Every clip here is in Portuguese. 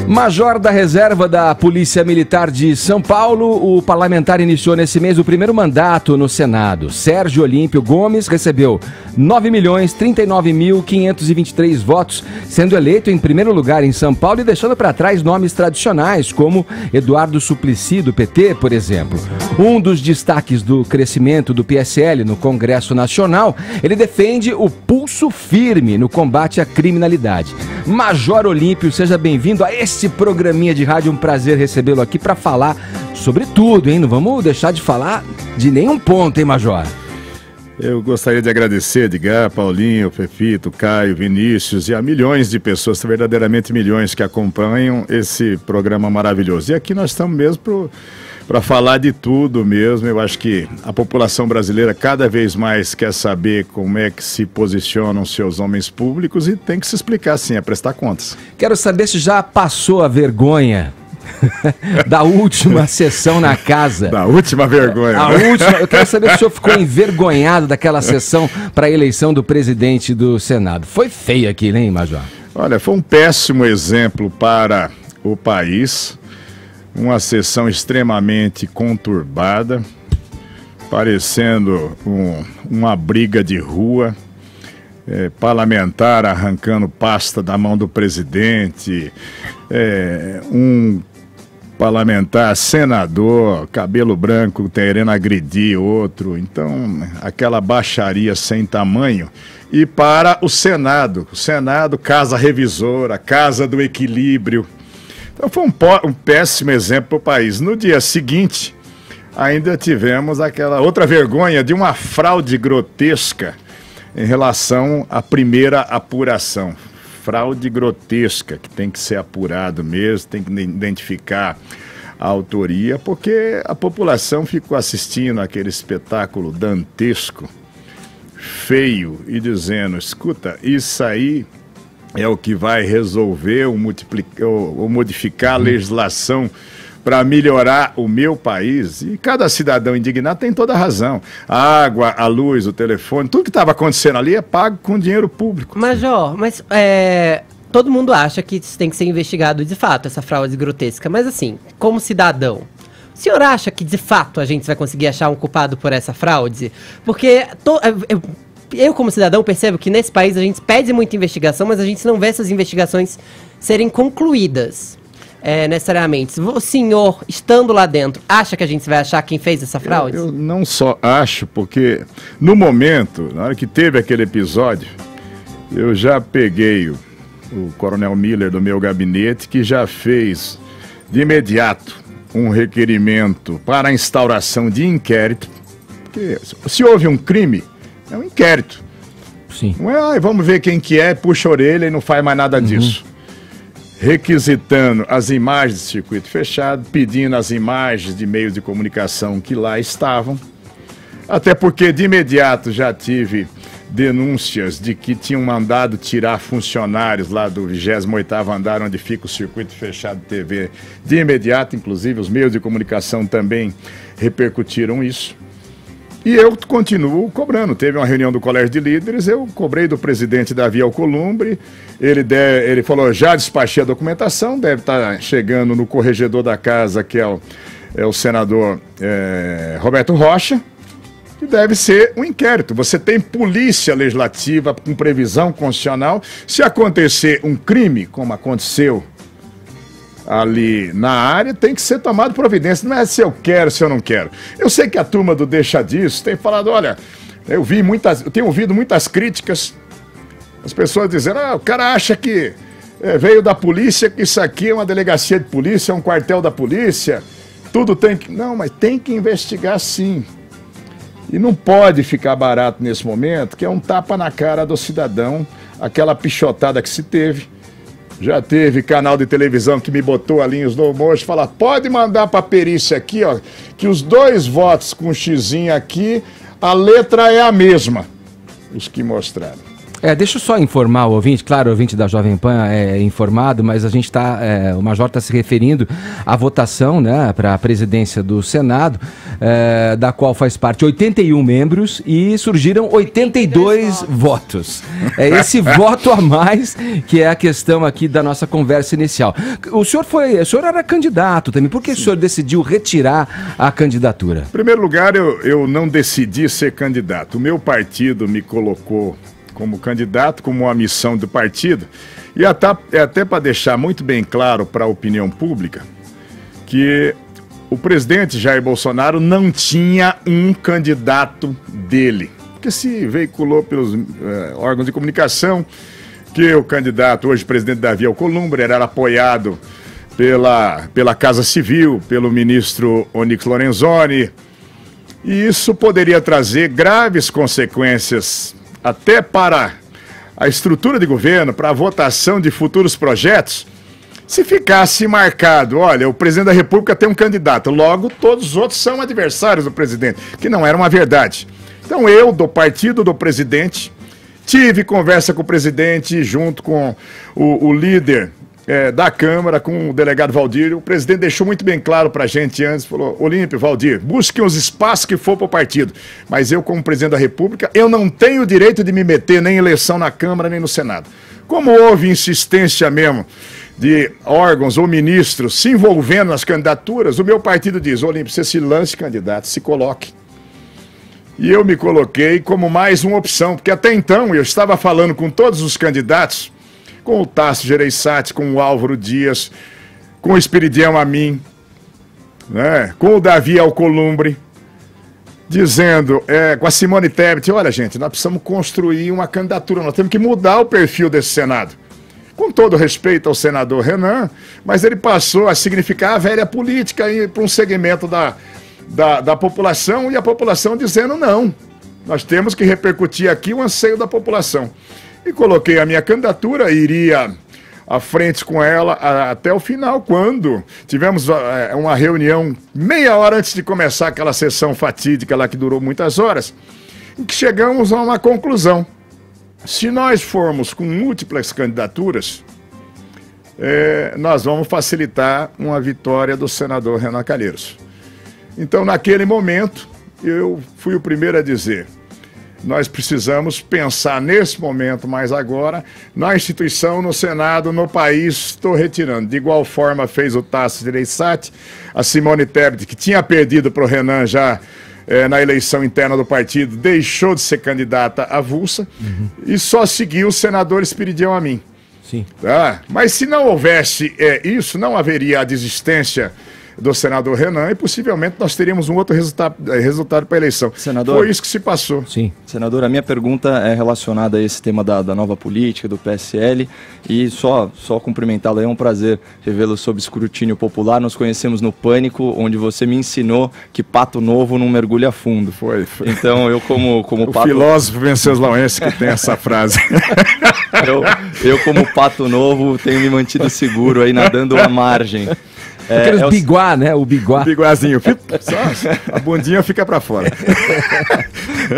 Major da Reserva da Polícia Militar de São Paulo, o parlamentar iniciou nesse mês o primeiro mandato no Senado. Sérgio Olímpio Gomes recebeu 9.039.523 votos, sendo eleito em primeiro lugar em São Paulo e deixando para trás nomes tradicionais como Eduardo Suplicy, do PT, por exemplo. Um dos destaques do crescimento do PSL no Congresso Nacional, ele defende o pulso firme no combate à criminalidade. Major Olímpio, seja bem-vindo a esse programinha de rádio, um prazer recebê-lo aqui para falar sobre tudo, hein? Não vamos deixar de falar de nenhum ponto, hein, Major? Eu gostaria de agradecer, Edgar, Paulinho, Pepito, Caio, Vinícius e a milhões de pessoas, verdadeiramente milhões, que acompanham esse programa maravilhoso. E aqui nós estamos mesmo para falar de tudo mesmo. Eu acho que a população brasileira cada vez mais quer saber como é que se posicionam seus homens públicos e tem que se explicar sim, é prestar contas. Quero saber se já passou a vergonha da última sessão na casa. Da última vergonha. Eu quero saber se o senhor ficou envergonhado daquela sessão para a eleição do presidente do Senado. Foi feio aquilo, hein, Major? Olha, foi um péssimo exemplo para o país. Uma sessão extremamente conturbada, parecendo uma briga de rua, parlamentar arrancando pasta da mão do presidente, um parlamentar, senador, cabelo branco, querendo agredir outro. Então, aquela baixaria sem tamanho. E para o Senado, casa revisora, casa do equilíbrio. Então foi um péssimo exemplo para o país. No dia seguinte, ainda tivemos aquela outra vergonha de uma fraude grotesca em relação à primeira apuração. Fraude grotesca, que tem que ser apurado mesmo, tem que identificar a autoria, porque a população ficou assistindo aquele espetáculo dantesco, feio, e dizendo, escuta, isso aí é o que vai resolver ou modificar a legislação para melhorar o meu país. E cada cidadão indignado tem toda a razão. A água, a luz, o telefone, tudo que estava acontecendo ali é pago com dinheiro público. Major, mas todo mundo acha que isso tem que ser investigado de fato, essa fraude grotesca. Mas assim, como cidadão, o senhor acha que de fato a gente vai conseguir achar um culpado por essa fraude? Porque eu, como cidadão, percebo que nesse país a gente pede muita investigação, mas a gente não vê essas investigações serem concluídas necessariamente. O senhor, estando lá dentro, acha que a gente vai achar quem fez essa fraude? Eu não só acho, porque no momento, na hora que teve aquele episódio, eu já peguei o Coronel Miller do meu gabinete, que já fez de imediato um requerimento para a instauração de inquérito, porque se houve um crime, é um inquérito. Sim. Não é, vamos ver quem que é, puxa a orelha e não faz mais nada disso. Requisitando as imagens de circuito fechado, pedindo as imagens de meios de comunicação que lá estavam. Até porque de imediato já tive denúncias de que tinham mandado tirar funcionários lá do 28º andar, onde fica o circuito fechado de TV. De imediato, inclusive, os meios de comunicação também repercutiram isso. E eu continuo cobrando. Teve uma reunião do Colégio de Líderes, eu cobrei do presidente Davi Alcolumbre, ele falou, já despachei a documentação, deve estar chegando no corregedor da casa, que é o senador Roberto Rocha, que deve ser um inquérito. Você tem polícia legislativa com previsão constitucional. Se acontecer um crime, como aconteceu ali na área, tem que ser tomado providência. Não é se eu quero, se eu não quero. Eu sei que a turma do Deixa Disso tem falado, olha, eu tenho ouvido muitas críticas, as pessoas dizendo, o cara acha que veio da polícia, que isso aqui é uma delegacia de polícia, é um quartel da polícia, tudo tem que... Não, mas tem que investigar sim. E não pode ficar barato nesse momento, que é um tapa na cara do cidadão, aquela pichotada que se teve. Já teve canal de televisão que me botou ali em Snow Motion, falar, pode mandar para a perícia aqui, ó, que os 2 votos com xizinho aqui, a letra é a mesma, os que mostraram. Deixa eu só informar o ouvinte, claro, o ouvinte da Jovem Pan é informado, mas a gente está, o Major está se referindo à votação, né, para a presidência do Senado, da qual faz parte 81 membros e surgiram 82 votos. É esse voto a mais que é a questão aqui da nossa conversa inicial. O senhor era candidato também, por que o senhor decidiu retirar a candidatura? Em primeiro lugar, eu não decidi ser candidato. O meu partido me colocou como candidato, como uma missão do partido, e até para deixar muito bem claro para a opinião pública que o presidente Jair Bolsonaro não tinha um candidato dele, porque se veiculou pelos órgãos de comunicação que o candidato, hoje presidente Davi Alcolumbre, era apoiado pela Casa Civil, pelo ministro Onyx Lorenzoni, e isso poderia trazer graves consequências até para a estrutura de governo, para a votação de futuros projetos, se ficasse marcado, olha, o presidente da República tem um candidato, logo todos os outros são adversários do presidente, que não era uma verdade. Então eu, do partido do presidente, tive conversa com o presidente, junto com o líder da Câmara, com o delegado Valdir. O presidente deixou muito bem claro para a gente antes, falou: Olímpio, Valdir, busquem os espaços que for para o partido, mas eu, como presidente da República, eu não tenho o direito de me meter nem em eleição na Câmara nem no Senado. Como houve insistência mesmo de órgãos ou ministros se envolvendo nas candidaturas, o meu partido diz: Olímpio, você se lance candidato, se coloque. E eu me coloquei como mais uma opção, porque até então eu estava falando com todos os candidatos, com o Tasso Gereissati, com o Álvaro Dias, com o Espiridião Amin, né, com o Davi Alcolumbre, dizendo, com a Simone Tebet, olha gente, nós precisamos construir uma candidatura, nós temos que mudar o perfil desse Senado. Com todo respeito ao senador Renan, mas ele passou a significar a velha política para um segmento da população, e a população dizendo não, nós temos que repercutir aqui o anseio da população. E coloquei a minha candidatura, iria à frente com ela até o final, quando tivemos uma reunião meia hora antes de começar aquela sessão fatídica lá que durou muitas horas, em que chegamos a uma conclusão. Se nós formos com múltiplas candidaturas, nós vamos facilitar uma vitória do senador Renan Calheiros. Então, naquele momento, eu fui o primeiro a dizer: nós precisamos pensar nesse momento, mas agora, na instituição, no Senado, no país, estou retirando. De igual forma fez o Tasso Gereissati, a Simone Tebet, que tinha perdido para o Renan já na eleição interna do partido, deixou de ser candidata avulsa, e só seguiu o senador Espiridião Amin. Sim. Tá? Mas se não houvesse isso, não haveria a desistência do senador Renan, e possivelmente nós teríamos um outro resultado para a eleição. Senador, foi isso que se passou. Sim. Senador, a minha pergunta é relacionada a esse tema da nova política, do PSL, e só cumprimentá-lo, é um prazer revê-lo sob escrutínio popular. Nos conhecemos no Pânico, onde você me ensinou que pato novo não mergulha fundo. Foi. Então, eu como o pato... filósofo venceslau-ense que tem essa frase. eu como pato novo, tenho me mantido seguro aí, nadando à margem. Aqueles biguá, né? O biguá. O biguazinho. Só a bundinha fica para fora.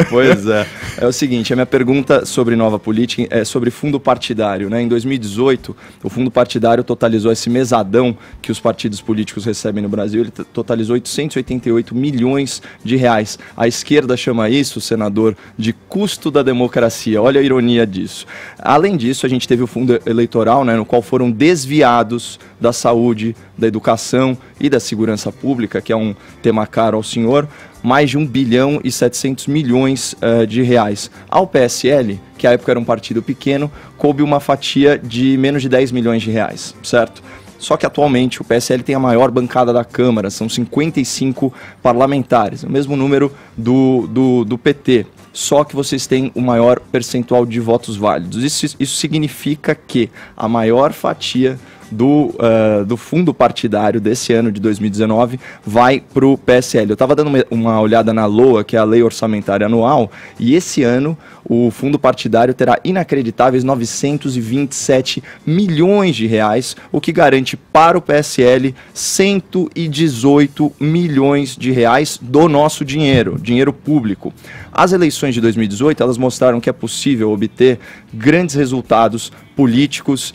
Pois é. É o seguinte, a minha pergunta sobre nova política é sobre fundo partidário, né? Em 2018, o fundo partidário totalizou esse mesadão que os partidos políticos recebem no Brasil, ele totalizou 888 milhões de reais. A esquerda chama isso, senador, de custo da democracia. Olha a ironia disso. Além disso, a gente teve o fundo eleitoral, né, no qual foram desviados da saúde, da educação e da segurança pública, que é um tema caro ao senhor, mais de 1 bilhão e 700 milhões de reais. Ao PSL, que à época era um partido pequeno, coube uma fatia de menos de 10 milhões de reais, certo? Só que atualmente o PSL tem a maior bancada da Câmara, são 55 parlamentares, o mesmo número do PT. Só que vocês têm o maior percentual de votos válidos. Isso significa que a maior fatia do fundo partidário desse ano de 2019 vai para o PSL. Eu estava dando uma olhada na LOA, que é a Lei Orçamentária Anual, e esse ano o fundo partidário terá inacreditáveis 927 milhões de reais, o que garante para o PSL 118 milhões de reais do nosso dinheiro público. As eleições de 2018, elas mostraram que é possível obter grandes resultados políticos,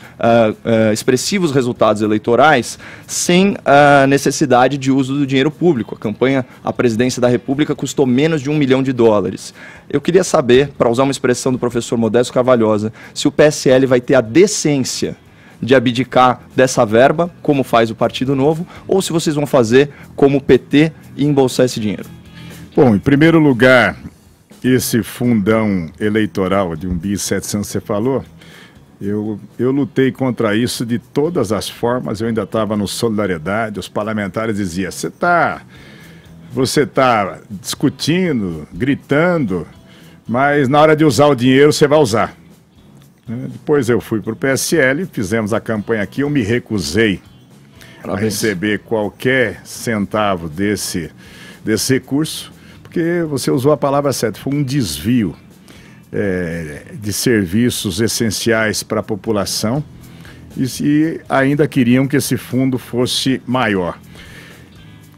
expressivos resultados eleitorais, sem a necessidade de uso do dinheiro público. A campanha à presidência da República custou menos de $1 milhão. Eu queria saber, para usar uma expressão do professor Modesto Carvalhosa, se o PSL vai ter a decência de abdicar dessa verba, como faz o Partido Novo, ou se vocês vão fazer como o PT e embolsar esse dinheiro. Bom, em primeiro lugar, esse fundão eleitoral de 1.700 que você falou, eu lutei contra isso de todas as formas. Eu ainda estava no Solidariedade, os parlamentares diziam, você tá discutindo, gritando, mas na hora de usar o dinheiro você vai usar. Depois eu fui para o PSL, fizemos a campanha aqui, eu me recusei a receber qualquer centavo desse recurso, porque você usou a palavra certa, foi um desvio de serviços essenciais para a população e ainda queriam que esse fundo fosse maior.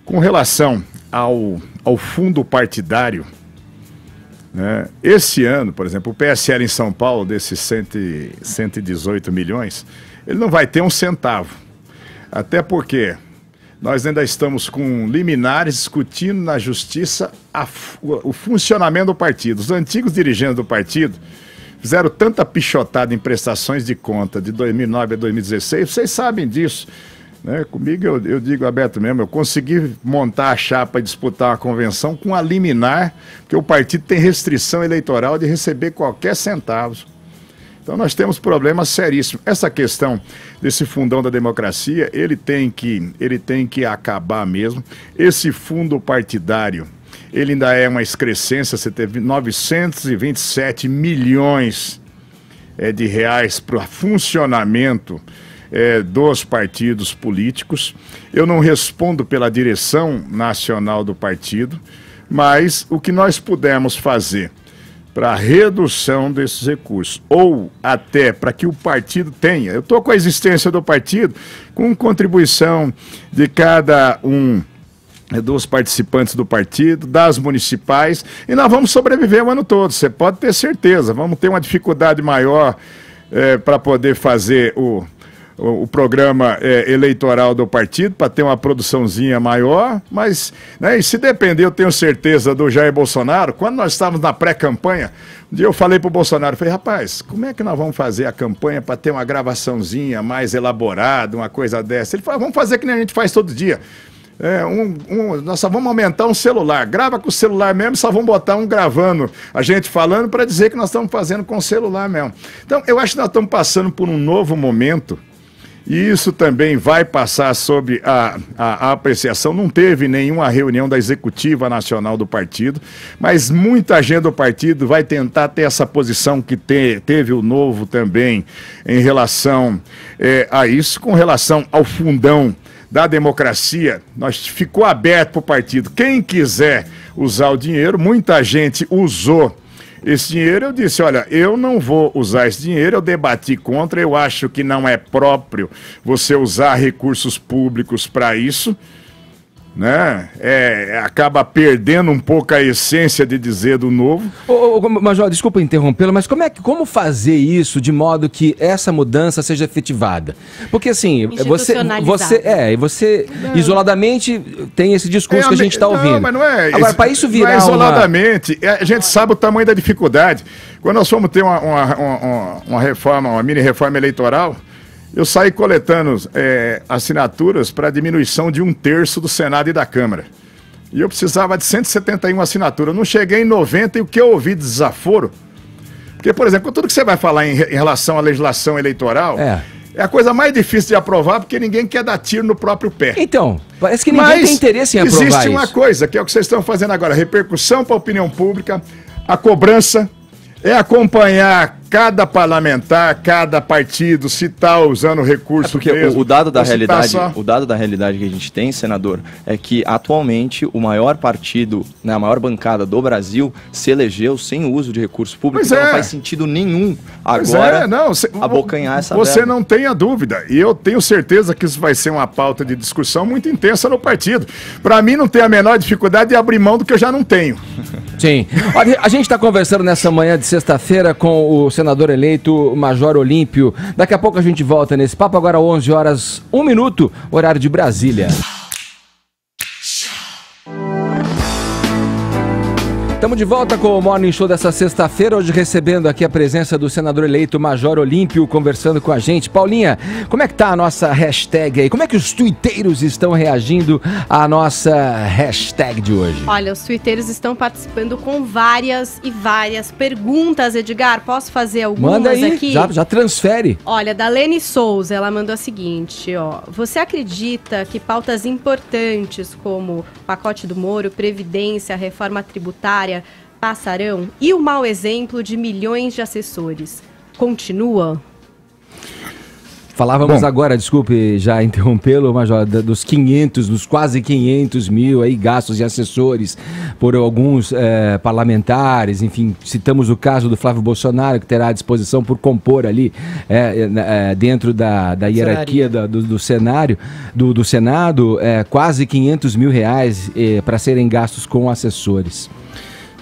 Com relação ao fundo partidário, né, esse ano, por exemplo, o PSL em São Paulo, desses 118 milhões, ele não vai ter um centavo. Até porque nós ainda estamos com liminares discutindo na justiça o funcionamento do partido. Os antigos dirigentes do partido fizeram tanta pichotada em prestações de conta de 2009 a 2016, vocês sabem disso. Né? Comigo eu digo aberto mesmo, eu consegui montar a chapa e disputar uma convenção com a liminar, porque o partido tem restrição eleitoral de receber qualquer centavo. Então nós temos problemas seríssimos. Essa questão desse fundão da democracia, ele tem que acabar mesmo. Esse fundo partidário, ele ainda é uma excrescência, você teve 927 milhões de reais para o funcionamento dos partidos políticos. Eu não respondo pela direção nacional do partido, mas o que nós pudermos fazer para a redução desses recursos, ou até para que o partido tenha, eu estou com a existência do partido, com contribuição de cada um dos participantes do partido, das municipais, e nós vamos sobreviver o ano todo, você pode ter certeza. Vamos ter uma dificuldade maior para poder fazer o programa eleitoral do partido, para ter uma produçãozinha maior, mas, né, e se depender, eu tenho certeza, do Jair Bolsonaro, quando nós estávamos na pré-campanha, um dia eu falei para o Bolsonaro, falei, rapaz, como é que nós vamos fazer a campanha para ter uma gravaçãozinha mais elaborada, uma coisa dessa? Ele falou, vamos fazer que nem a gente faz todo dia. Nós só vamos aumentar um celular, grava com o celular mesmo, só vamos botar um gravando a gente falando para dizer que nós estamos fazendo com o celular mesmo. Então, eu acho que nós estamos passando por um novo momento, e isso também vai passar sob a apreciação. Não teve nenhuma reunião da executiva nacional do partido, mas muita gente do partido vai tentar ter essa posição que teve o Novo também em relação a isso. Com relação ao fundão da democracia, ficou aberto para o partido. Quem quiser usar o dinheiro, muita gente usou esse dinheiro. Eu disse, olha, eu não vou usar esse dinheiro, eu debati contra, eu acho que não é próprio você usar recursos públicos para isso, né? Acaba perdendo um pouco a essência de dizer do Novo. Major, desculpa interrompê-lo, mas como fazer isso de modo que essa mudança seja efetivada? Porque assim, você isoladamente tem esse discurso que a gente está ouvindo. Mas não é. Agora, para isso virar isoladamente, a gente sabe o tamanho da dificuldade. Quando nós fomos ter uma reforma, uma mini reforma eleitoral, eu saí coletando assinaturas para diminuição de 1/3 do Senado e da Câmara. E eu precisava de 171 assinaturas. Eu não cheguei em 90, e o que eu ouvi de desaforo... Porque, por exemplo, tudo que você vai falar em relação à legislação eleitoral... É a coisa mais difícil de aprovar, porque ninguém quer dar tiro no próprio pé. Então, parece que ninguém tem interesse em aprovar isso. Existe uma coisa, que é o que vocês estão fazendo agora, repercussão para a opinião pública, a cobrança, acompanhar cada parlamentar, cada partido, se está usando recurso porque mesmo, o dado da realidade, só... o dado da realidade que a gente tem, senador, é que atualmente o maior partido, né, a maior bancada do Brasil se elegeu sem o uso de recurso público. Então não faz sentido nenhum agora abocanhar essa Você não tenha dúvida, e eu tenho certeza que isso vai ser uma pauta de discussão muito intensa no partido. Para mim não tem a menor dificuldade de abrir mão do que eu já não tenho. Sim. Olha, a gente está conversando nessa manhã de sexta-feira com o senador eleito Major Olímpio. Daqui a pouco a gente volta nesse papo, agora 11 horas, 1 minuto, horário de Brasília. Estamos de volta com o Morning Show dessa sexta-feira, hoje recebendo aqui a presença do senador eleito Major Olímpio, conversando com a gente. Paulinha, como é que tá a nossa hashtag aí? Como é que os tuiteiros estão reagindo à nossa hashtag de hoje? Olha, os tuiteiros estão participando com várias perguntas, Edgar. Posso fazer algumas Manda aí, aqui? Já transfere. Olha, da Lene Souza, ela mandou a seguinte, ó. Você acredita que pautas importantes como pacote do Moro, Previdência, reforma tributária passarão? E o mau exemplo de milhões de assessores continua? Falávamos agora, desculpe já interrompê-lo, Major, dos quase 500 mil aí gastos de assessores por alguns parlamentares, enfim, citamos o caso do Flávio Bolsonaro, que terá à disposição por compor ali dentro da hierarquia do Senado, quase 500 mil reais para serem gastos com assessores.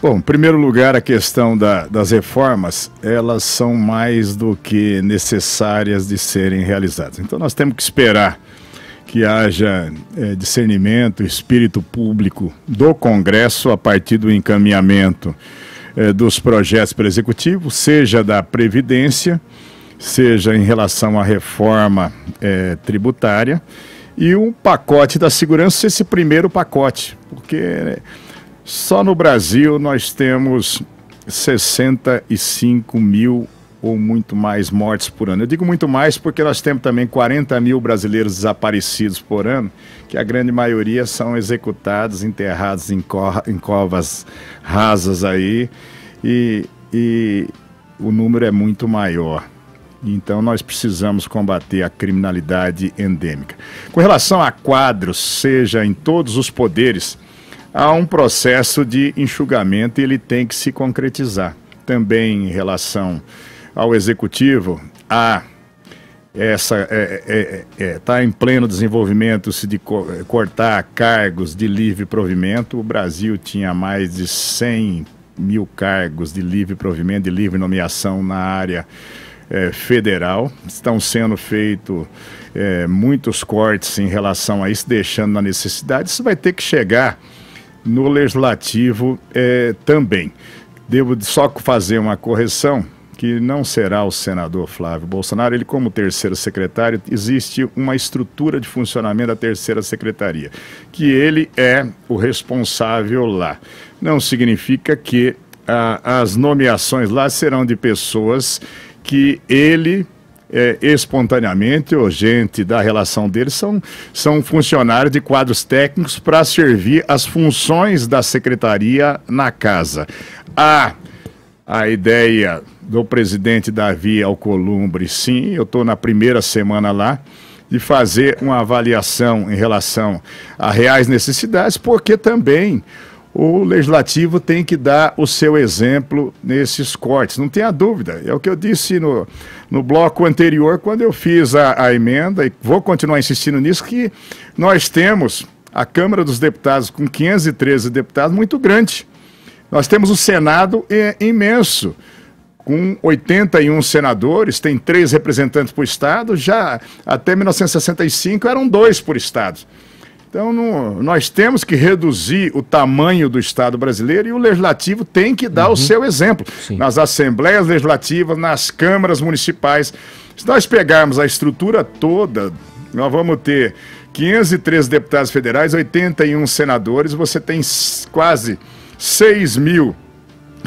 Bom, em primeiro lugar, a questão das reformas, elas são mais do que necessárias de serem realizadas. Então nós temos que esperar que haja discernimento, espírito público do Congresso a partir do encaminhamento dos projetos para o Executivo, seja da Previdência, seja em relação à reforma tributária, e um pacote da segurança, esse primeiro pacote, porque... Só no Brasil nós temos 65 mil ou muito mais mortes por ano. Eu digo muito mais porque nós temos também 40 mil brasileiros desaparecidos por ano, que a grande maioria são executados, enterrados em covas rasas aí, e o número é muito maior. Então nós precisamos combater a criminalidade endêmica. Com relação a quadros, seja em todos os poderes, há um processo de enxugamento e ele tem que se concretizar. Também em relação ao Executivo, está em pleno desenvolvimento-se de cortar cargos de livre provimento. O Brasil tinha mais de 100 mil cargos de livre provimento, de livre nomeação na área federal. Estão sendo feitos muitos cortes em relação a isso, deixando na necessidade. Isso vai ter que chegar no Legislativo também. Devo só fazer uma correção, que não será o senador Flávio Bolsonaro. Ele, como terceiro secretário, existe uma estrutura de funcionamento da terceira secretaria, que ele é o responsável lá. Não significa que as nomeações lá serão de pessoas que ele... espontaneamente, ou gente da relação deles, são funcionários de quadros técnicos para servir as funções da secretaria na casa. A ideia do presidente Davi Alcolumbre, sim, eu estou na primeira semana lá, de fazer uma avaliação em relação a reais necessidades, porque também o Legislativo tem que dar o seu exemplo nesses cortes, não tenha dúvida. É o que eu disse no bloco anterior, quando eu fiz a emenda, e vou continuar insistindo nisso, que nós temos a Câmara dos Deputados com 513 deputados muito grande. Nós temos o Senado imenso, com 81 senadores, tem 3 representantes por estado, já até 1965 eram 2 por estado. Então, nós temos que reduzir o tamanho do Estado brasileiro e o Legislativo tem que dar o seu exemplo. Sim. Nas Assembleias Legislativas, nas câmaras municipais. Se nós pegarmos a estrutura toda, nós vamos ter 513 deputados federais, 81 senadores, você tem quase 6 mil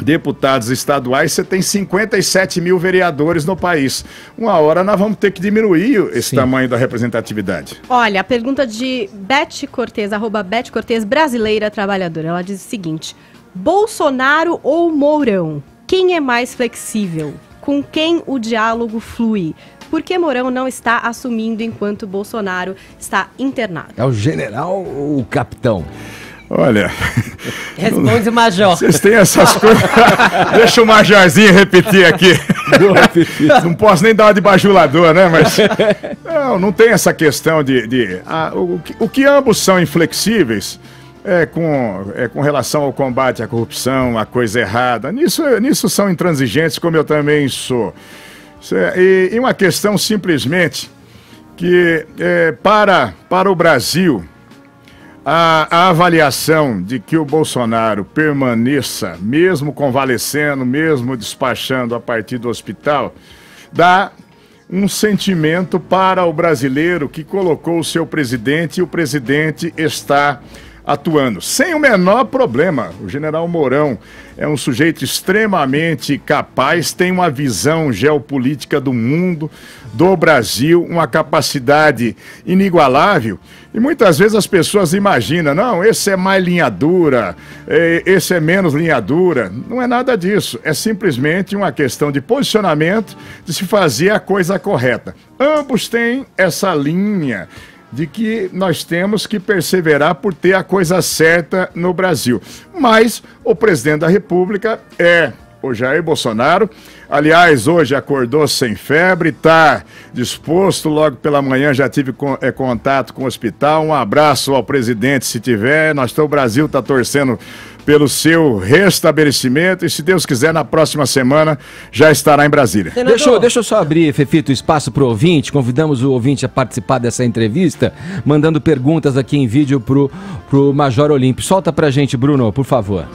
deputados estaduais, você tem 57 mil vereadores no país. Uma hora nós vamos ter que diminuir esse tamanho da representatividade. Olha, a pergunta de Beth Cortez, @Beth Cortez, brasileira trabalhadora. Ela diz o seguinte: Bolsonaro ou Mourão? Quem é mais flexível? Com quem o diálogo flui? Por que Mourão não está assumindo enquanto Bolsonaro está internado? É o general ou o capitão? Olha... Responde o major. Vocês têm essas coisas... Deixa o majorzinho repetir aqui. Não posso nem dar uma de bajulador, né? Mas não tem essa questão o que ambos são inflexíveis com relação ao combate à corrupção, à coisa errada. Nisso são intransigentes, como eu também sou. E uma questão simplesmente que para o Brasil... A avaliação de que o Bolsonaro permaneça, mesmo convalescendo, mesmo despachando a partir do hospital, dá um sentimento para o brasileiro que colocou o seu presidente e o presidente está atuando. Sem o menor problema. O general Mourão é um sujeito extremamente capaz, tem uma visão geopolítica do mundo, do Brasil, uma capacidade inigualável. E muitas vezes as pessoas imaginam, não, esse é mais linha dura, esse é menos linha dura. Não é nada disso. É simplesmente uma questão de posicionamento, de se fazer a coisa correta. Ambos têm essa linha de que nós temos que perseverar por ter a coisa certa no Brasil. Mas o presidente da República é o Jair Bolsonaro. Aliás, hoje acordou sem febre, está disposto, logo pela manhã já tive contato com o hospital. Um abraço ao presidente, se tiver. O Brasil está torcendo pelo seu restabelecimento e, se Deus quiser, na próxima semana já estará em Brasília. Deixa eu só abrir, Fefito, espaço para o ouvinte. Convidamos o ouvinte a participar dessa entrevista, mandando perguntas aqui em vídeo pro Major Olímpio. Solta pra gente, Bruno, por favor.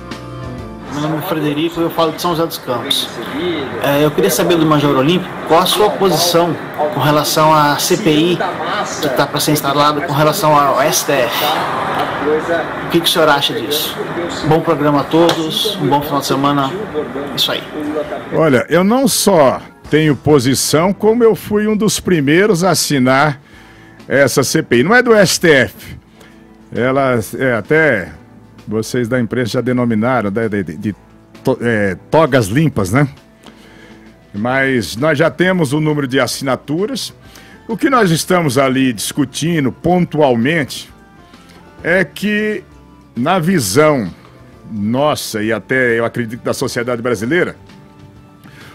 Meu nome é Frederico e eu falo de São José dos Campos. Eu queria saber do Major Olímpio qual a sua posição com relação à CPI que está para ser instalada com relação ao STF. O que o senhor acha disso? Bom programa a todos, um bom final de semana, isso aí. Olha, eu não só tenho posição, como eu fui um dos primeiros a assinar essa CPI. Não é do STF, ela até... Vocês da imprensa já denominaram de togas limpas, né? Mas nós já temos o número de assinaturas. O que nós estamos ali discutindo pontualmente é que, na visão nossa e até eu acredito da sociedade brasileira,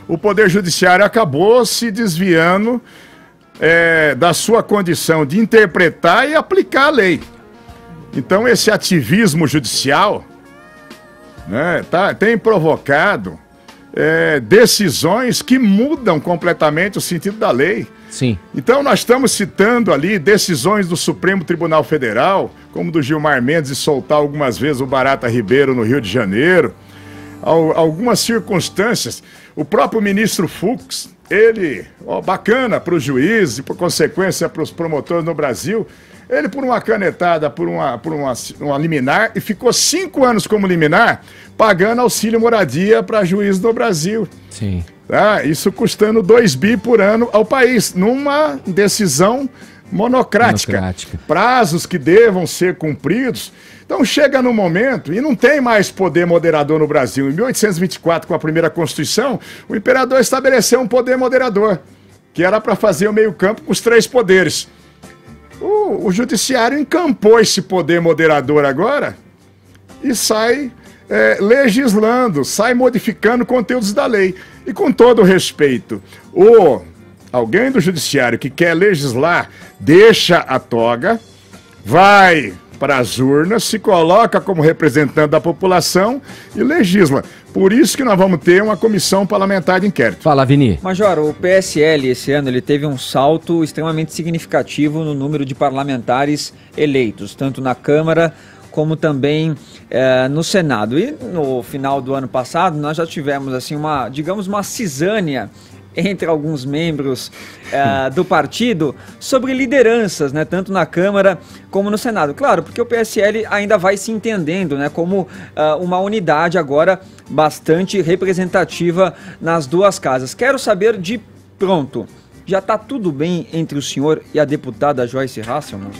o Poder Judiciário acabou se desviando da sua condição de interpretar e aplicar a lei. Então esse ativismo judicial, né, tem provocado decisões que mudam completamente o sentido da lei. Sim. Então nós estamos citando ali decisões do Supremo Tribunal Federal, como do Gilmar Mendes de soltar algumas vezes o Barata Ribeiro no Rio de Janeiro, algumas circunstâncias. O próprio ministro Fux, ele, bacana para os juízes e por consequência para os promotores no Brasil, ele, por uma canetada, por uma liminar, e ficou 5 anos como liminar, pagando auxílio moradia para juízes no Brasil. Sim. Tá? Isso custando 2 bi por ano ao país, numa decisão monocrática. Prazos que devam ser cumpridos. Então chega no momento, e não tem mais poder moderador no Brasil. Em 1824, com a primeira Constituição, o imperador estabeleceu um poder moderador, que era para fazer o meio-campo com os 3 poderes. O judiciário encampou esse poder moderador agora e sai legislando, sai modificando conteúdos da lei. E com todo respeito, alguém do judiciário que quer legislar, deixa a toga, vai para as urnas, se coloca como representante da população e legisla. Por isso que nós vamos ter uma comissão parlamentar de inquérito. Fala, Vini. Major, o PSL esse ano ele teve um salto extremamente significativo no número de parlamentares eleitos, tanto na Câmara como também no Senado. E no final do ano passado nós já tivemos assim digamos uma cisânia entre alguns membros do partido sobre lideranças, né, tanto na Câmara como no Senado. Claro, porque o PSL ainda vai se entendendo, né, como uma unidade agora bastante representativa nas duas casas. Quero saber de pronto, já está tudo bem entre o senhor e a deputada Joyce Hasselmann?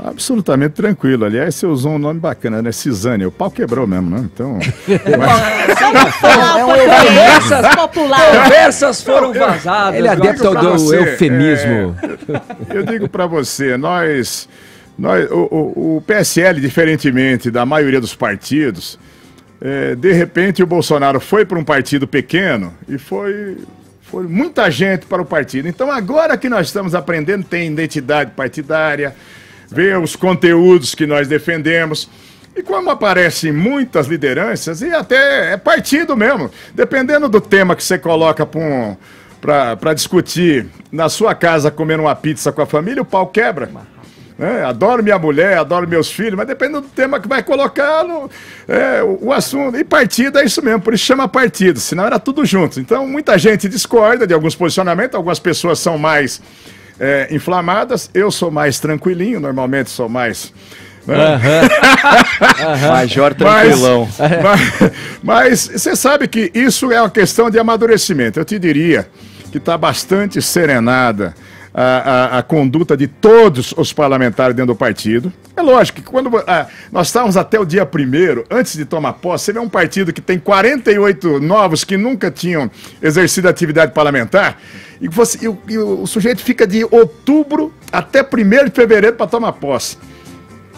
Absolutamente tranquilo. Aliás, você usou um nome bacana, né? Cisânia. O pau quebrou mesmo, né? Então. Conversas foram vazadas. Ele é adepto ao eufemismo. Eu digo para você, o PSL, diferentemente da maioria dos partidos, de repente o Bolsonaro foi para um partido pequeno e foi muita gente para o partido. Então, agora que nós estamos aprendendo, tem identidade partidária, ver os conteúdos que nós defendemos. E como aparecem muitas lideranças, e até é partido mesmo, dependendo do tema que você coloca para discutir na sua casa, comendo uma pizza com a família, o pau quebra. Adoro minha mulher, adoro meus filhos, mas dependendo do tema que vai colocar o assunto. E partido é isso mesmo, por isso chama partido, senão era tudo junto. Então, muita gente discorda de alguns posicionamentos, algumas pessoas são mais inflamadas, eu sou mais tranquilinho, normalmente sou mais... Major tranquilão. Mas você sabe que isso é uma questão de amadurecimento. Eu te diria que está bastante serenada a conduta de todos os parlamentares dentro do partido. É lógico que quando nós estávamos até o dia 1º, antes de tomar posse, você vê um partido que tem 48 novos que nunca tinham exercido atividade parlamentar, e o sujeito fica de outubro até 1º de fevereiro para tomar posse.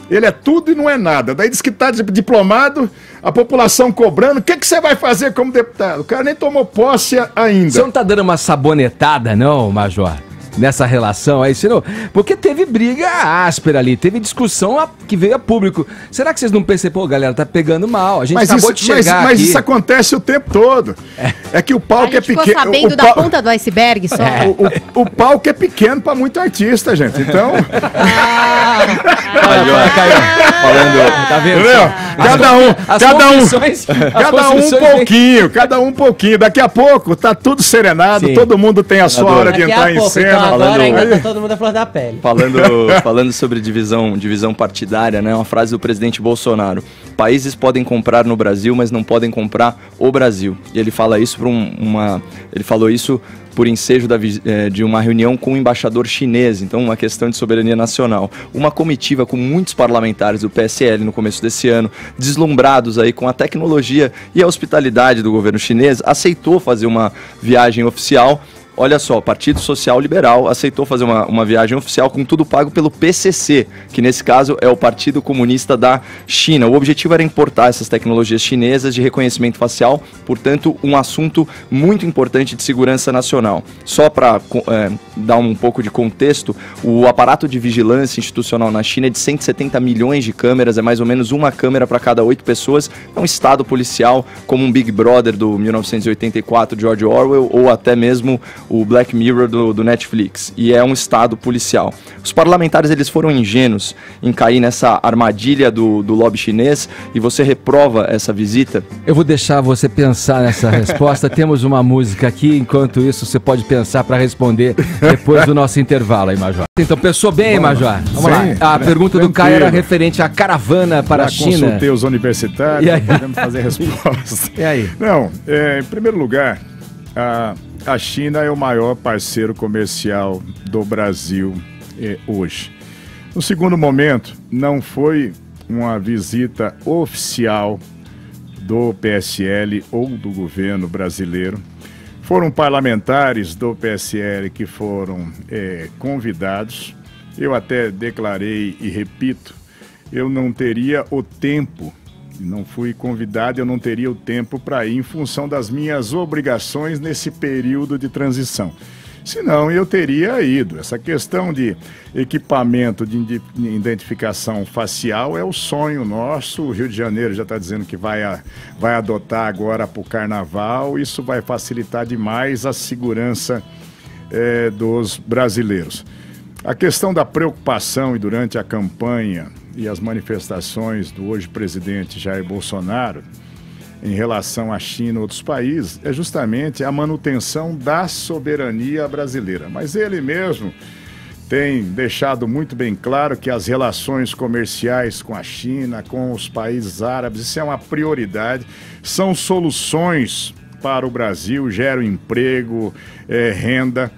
Ele é tudo e não é nada. Daí diz que está diplomado, a população cobrando. O que você vai fazer como deputado? O cara nem tomou posse ainda. Você não está dando uma sabonetada, não, Major? Nessa relação aí, senão, porque teve briga áspera ali, teve discussão que veio a público. Será que vocês não perceberam, pô, galera, tá pegando mal? A gente acabou de chegar mas aqui. Isso acontece o tempo todo. É que o palco é pequeno. A gente ficou sabendo da ponta do iceberg só. O palco é pequeno para muito artista, gente. Então... Falando... Tá vendo? Cada um um pouquinho. Daqui a pouco tá tudo serenado, todo mundo tem a sua hora de entrar em cena. Agora ainda tá todo mundo a flor da pele. Falando sobre divisão partidária, né? Uma frase do presidente Bolsonaro: países podem comprar no Brasil, mas não podem comprar o Brasil. E ele fala isso ele falou isso por ensejo de uma reunião com o embaixador chinês, então uma questão de soberania nacional. Uma comitiva com muitos parlamentares do PSL no começo desse ano, deslumbrados aí com a tecnologia e a hospitalidade do governo chinês, aceitou fazer uma viagem oficial. Olha só, Partido Social Liberal aceitou fazer uma viagem oficial com tudo pago pelo PCC, que nesse caso é o Partido Comunista da China. O objetivo era importar essas tecnologias chinesas de reconhecimento facial, portanto, um assunto muito importante de segurança nacional. Só para dar um pouco de contexto, o aparato de vigilância institucional na China é de 170 milhões de câmeras, é mais ou menos uma câmera para cada 8 pessoas. É um estado policial, como um Big Brother do 1984, George Orwell, ou até mesmo o Black Mirror do Netflix, e é um estado policial. Os parlamentares, eles foram ingênuos em cair nessa armadilha do lobby chinês, e você reprova essa visita? Eu vou deixar você pensar nessa resposta. Temos uma música aqui, enquanto isso você pode pensar para responder depois do nosso intervalo aí, Major. Então, pensou bem, Major? Vamos lá. A pergunta do Caio era referente à caravana para a China. Consultei os universitários, podemos fazer resposta. E aí? Não, em primeiro lugar, a China é o maior parceiro comercial do Brasil hoje. No segundo momento, não foi uma visita oficial do PSL ou do governo brasileiro. Foram parlamentares do PSL que foram convidados. Eu até declarei e repito, eu não teria o tempo, não fui convidado, eu não teria o tempo para ir em função das minhas obrigações nesse período de transição. Senão eu teria ido. Essa questão de equipamento de identificação facial é o sonho nosso. O Rio de Janeiro já está dizendo que vai adotar agora para o Carnaval. Isso vai facilitar demais a segurança dos brasileiros. A questão da preocupação e durante a campanha e as manifestações do hoje presidente Jair Bolsonaro em relação à China e outros países é justamente a manutenção da soberania brasileira. Mas ele mesmo tem deixado muito bem claro que as relações comerciais com a China, com os países árabes, isso é uma prioridade, são soluções para o Brasil, geram emprego, renda.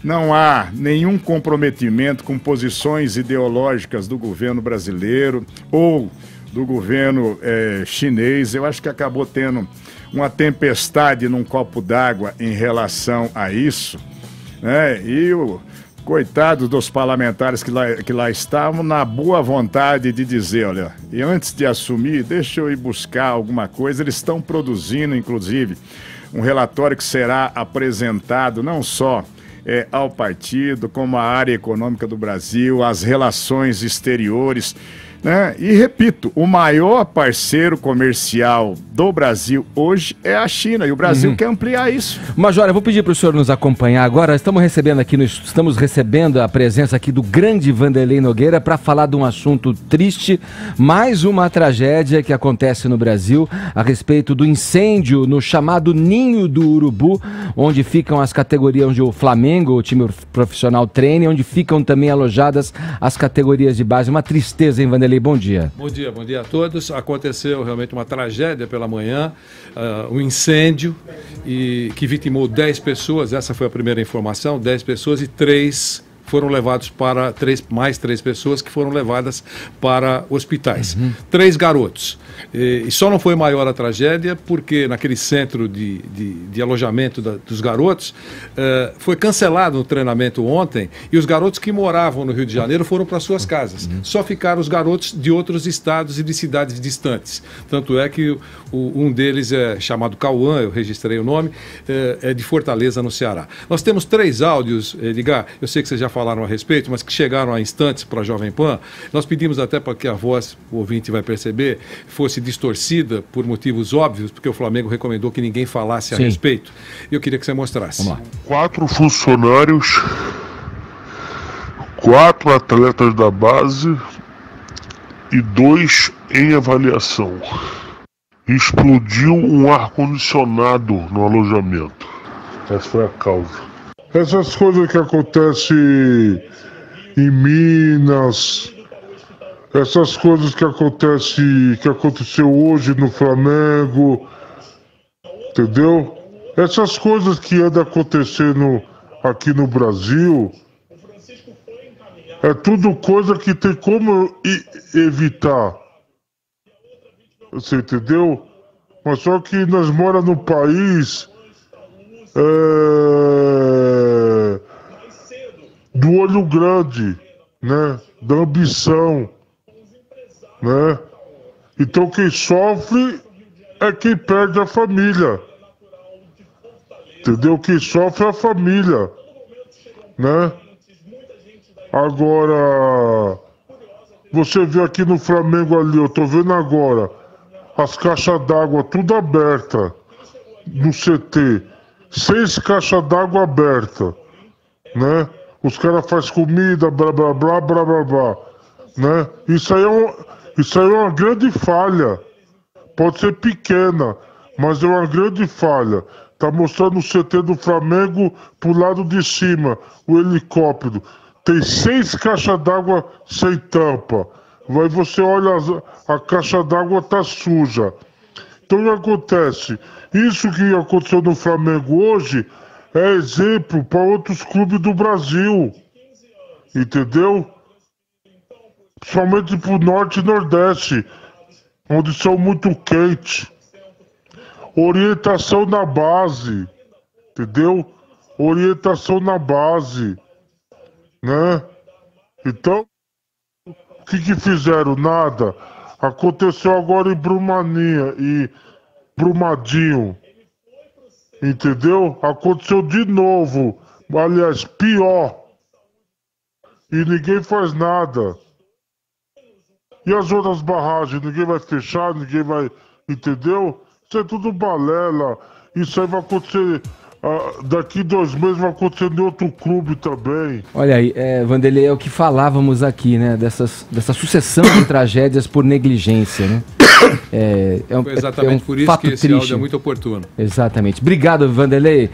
não há nenhum comprometimento com posições ideológicas do governo brasileiro ou do governo chinês. Eu acho que acabou tendo uma tempestade num copo d'água em relação a isso, né? E o coitado dos parlamentares que lá estavam, na boa vontade de dizer, olha, e antes de assumir, deixa eu ir buscar alguma coisa. Eles estão produzindo, inclusive, um relatório que será apresentado não só ao partido, como à área econômica do Brasil, às relações exteriores, né? E repito, o maior parceiro comercial do Brasil hoje é a China, e o Brasil quer ampliar isso. Major, eu vou pedir para o senhor nos acompanhar agora. Estamos recebendo a presença aqui do grande Vanderlei Nogueira para falar de um assunto triste, mais uma tragédia que acontece no Brasil a respeito do incêndio no chamado Ninho do Urubu, onde ficam as categorias, onde o Flamengo, o time profissional, treina, onde ficam também alojadas as categorias de base. Uma tristeza, hein, Vanderlei? Bom dia. Bom dia a todos. Aconteceu realmente uma tragédia pela manhã, um incêndio que vitimou 10 pessoas, essa foi a primeira informação, 10 pessoas e 3 foram levados para, mais 3 pessoas que foram levadas para hospitais. 3 garotos. E só não foi maior a tragédia porque naquele centro de alojamento dos garotos foi cancelado o treinamento ontem e os garotos que moravam no Rio de Janeiro foram para suas casas. Só ficaram os garotos de outros estados e de cidades distantes. Tanto é que um deles é chamado Cauã, eu registrei o nome, é de Fortaleza, no Ceará. Nós temos 3 áudios, Edgar, eu sei que vocês já falaram a respeito, mas que chegaram há instantes para a Jovem Pan. Nós pedimos até para que a voz, o ouvinte vai perceber, fosse distorcida por motivos óbvios, porque o Flamengo recomendou que ninguém falasse a respeito. Eu queria que você mostrasse. Vamos lá. 4 funcionários, 4 atletas da base e 2 em avaliação. Explodiu um ar-condicionado no alojamento. Essa foi a causa. Essas coisas que acontecem em Minas, essas coisas que aconteceu hoje no Flamengo, entendeu? Essas coisas que andam acontecendo aqui no Brasil, é tudo coisa que tem como evitar. Você entendeu? Mas só que nós moramos num país do olho grande, né? Da ambição, né? Então quem sofre é quem perde a família, entendeu? Quem sofre é a família, né? Agora, você vê aqui no Flamengo ali, eu tô vendo agora, as caixas d'água tudo aberta no CT, 6 caixas d'água abertas, né? Os caras fazem comida, blá blá blá blá blá blá, né? Isso aí é uma grande falha. Pode ser pequena, mas é uma grande falha. Tá mostrando o CT do Flamengo pro lado de cima, o helicóptero. Tem 6 caixas d'água sem tampa. Aí você olha, a caixa d'água tá suja. Então o que acontece? Isso que aconteceu no Flamengo hoje é exemplo para outros clubes do Brasil. Entendeu? Principalmente pro Norte e Nordeste, onde são muito quentes. Orientação na base. Entendeu? Orientação na base. Né? Então, o que fizeram? Nada. Aconteceu agora em Brumadinho e Brumadinho. Entendeu? Aconteceu de novo. Aliás, pior. E ninguém faz nada. E as outras barragens? Ninguém vai fechar, ninguém vai... Entendeu? Isso é tudo balela. Isso aí vai acontecer... daqui 2 meses vai acontecer em outro clube também. Olha aí, Vanderlei, é o que falávamos aqui, né? Dessa sucessão de tragédias por negligência, né? Foi exatamente por isso que esse áudio é muito oportuno. Exatamente. Obrigado, Vanderlei,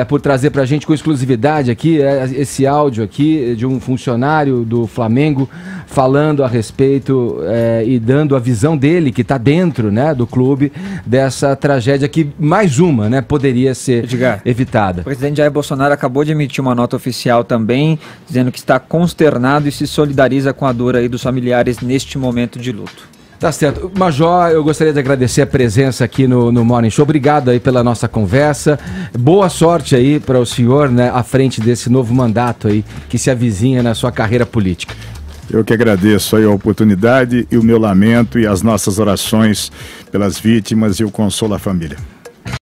por trazer pra gente com exclusividade aqui esse áudio aqui de um funcionário do Flamengo falando a respeito e dando a visão dele, que está dentro, né, do clube, dessa tragédia que mais uma, né, poderia ser evitada. O presidente Jair Bolsonaro acabou de emitir uma nota oficial também, dizendo que está consternado e se solidariza com a dor aí dos familiares neste momento de luto. Tá certo. Major, eu gostaria de agradecer a presença aqui no Morning Show. Obrigado aí pela nossa conversa. Boa sorte aí para o senhor, né, à frente desse novo mandato aí que se avizinha na sua carreira política. Eu que agradeço aí a oportunidade e o meu lamento e as nossas orações pelas vítimas e o consolo à família.